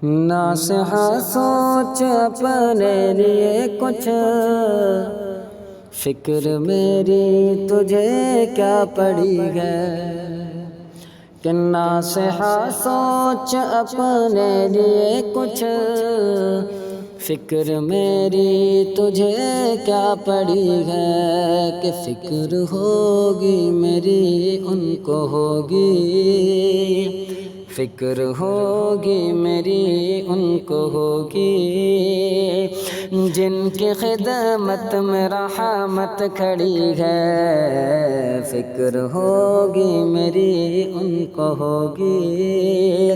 ناصحہ سوچ اپنے لیے کچھ، فکر میری تجھے کیا پڑی ہے؟ کہ ناصحہ سوچ اپنے لیے کچھ، فکر میری تجھے کیا پڑی ہے؟ کہ فکر ہوگی میری ان کو ہوگی، فکر ہوگی میری ان کو ہوگی، جن کی خدمت میں رحمت کھڑی ہے۔ فکر ہوگی میری ان کو ہوگی،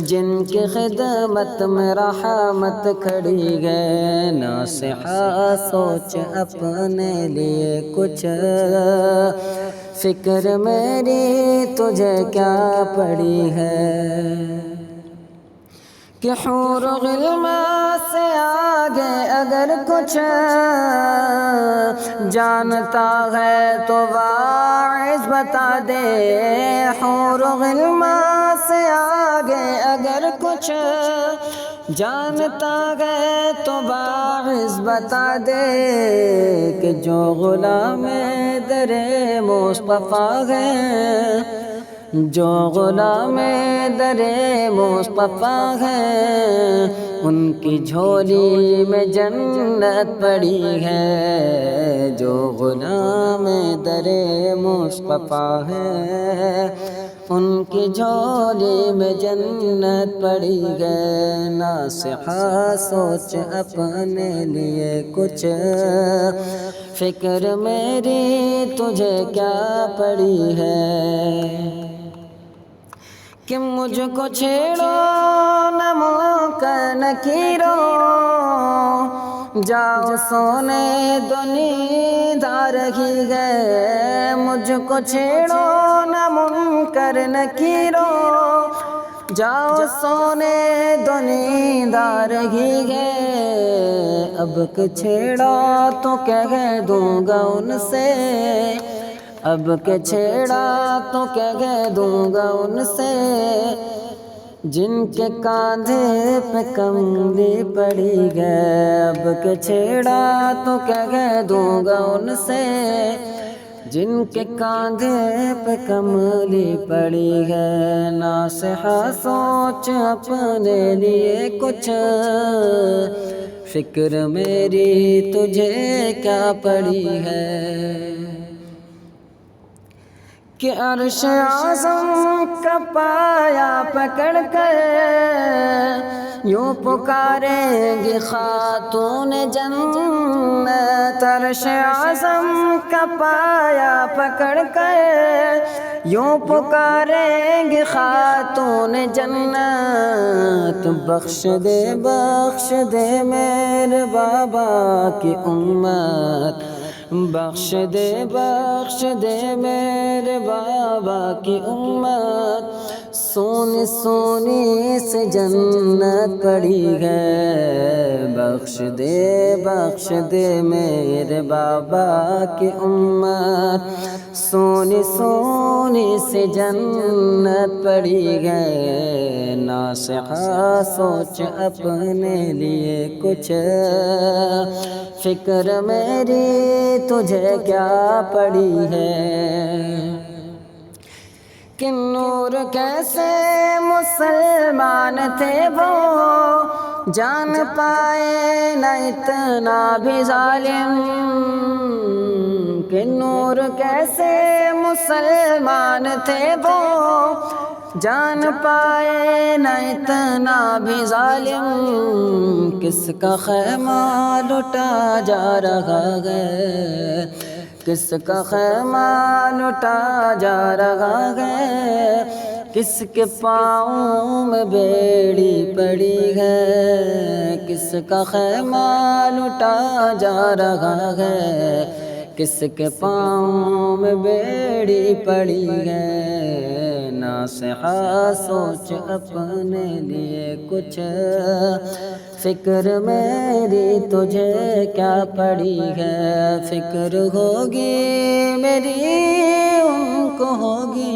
جن کی خدمت میں رحمت کھڑی ہے۔ ناصحہ سوچ اپنے لیے کچھ، فکر میری تجھے کیا پڑی ہے؟ کہ حور و غلمان سے آگے اگر کچھ جانتا ہے تو واعظ بتا دے۔ حور و غلمان سے آگے اگر کچھ جانتا ہے تو واعظ بتا دے، کہ جو غلام در مصطفیٰ ہے، جو غلام در مصطفیٰ ہے، ان کی جھولی میں جنت پڑی ہے۔ جو غلام در مصطفیٰ ہے، ان کی جھولی میں جنت پڑی ہے۔ ناصحہ سوچ اپنے لیے کچھ، فکر میری تجھے کیا پڑی ہے؟ کہ مجھ کو چھیڑو نہ منکر نکیرو، جاؤ سونے دو نیند آ رہی ہے۔ مجھ کو چھیڑو نہ منکر نکیرو، جاؤ سونے دو نیند آ رہی ہے۔ اب کہ چھیڑا تو کہہ دوں گا ان سے، اب کہ چھیڑا تو کہہ دوں گا ان سے، جن کے کاندھے پہ کملی پڑی ہے۔ اب کہ چھیڑا تو کہہ دوں گا ان سے، جن کے کاندھے پہ کملی پڑی ہے۔ ناصحہ سوچ اپنے لیے کچھ، فکر میری تجھے کیا پڑی ہے؟ کہ عرش اعظم کا پایا پکڑ کر یوں پکاریں گی خاتون جنت۔ عرش اعظم کا پایا پکڑ کر یوں پکاریں گی خاتون جنت۔ بخش دے میرے بابا کی امت، بخش دے میرے بابا کی امت۔ سونی سونی سے جنت پڑی ہے۔ بخش دے میرے بابا کی امت، سونی سونی سے جنت پڑی ہے۔ ناصحہ سوچ اپنے لیے کچھ، فکر میری تجھے کیا پڑی ہے؟ کہ نور کیسے مسلمان تھے وہ، جان پائے نہ اتنا بھی ظالم۔ کہ نور کیسے مسلمان تھے وہ، جان پائے نہ اتنا بھی ظالم۔ کس کا خیمہ لٹا جا رہا ہے، کس کا خیمہ لٹا جا رہا ہے، کس کے پاؤں میں بیڑی پڑی ہے۔ کس کا خیمہ لٹا جا رہا ہے، کس کے پاؤں میں بیڑی پڑی ہے۔ ناصحہ سوچ اپنے لیے کچھ، فکر میری تجھے کیا پڑی ہے؟ فکر ہوگی میری ان کو ہوگی،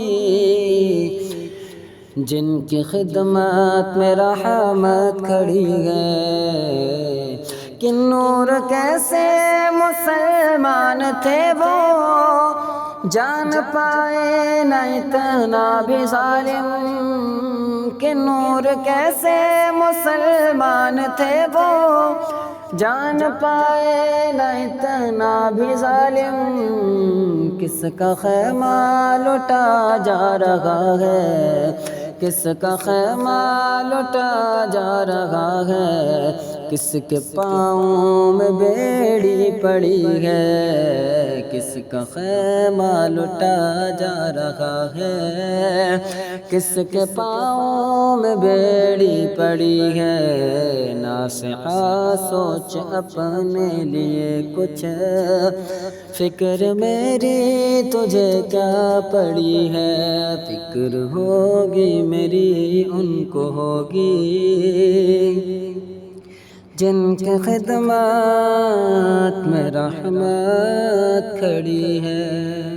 جن کی خدمت میں رحمت کھڑی ہے، کہ نور کیسے مسلمان تھے وہ، جان پائے نہ اتنا بھی ظالم، کہ نور کیسے مسلمان تھے وہ، جان پائے نہ اتنا بھی ظالم، کس کا خیمہ لٹا جا رہا ہے، کس کا خیمہ لٹا جا رہا ہے، کس کے پاؤں میں بیڑی پڑی ہے، کس کا خیمہ لٹا جا رہا ہے، کس کے پاؤں میں بیڑی پڑی ہے، ناصحہ سوچ اپنے لیے کچھ، فکر میری تجھے کیا پڑی ہے، فکر ہوگی میری ان کو ہوگی، جن کی خدمات میں رحمت کھڑی ہے۔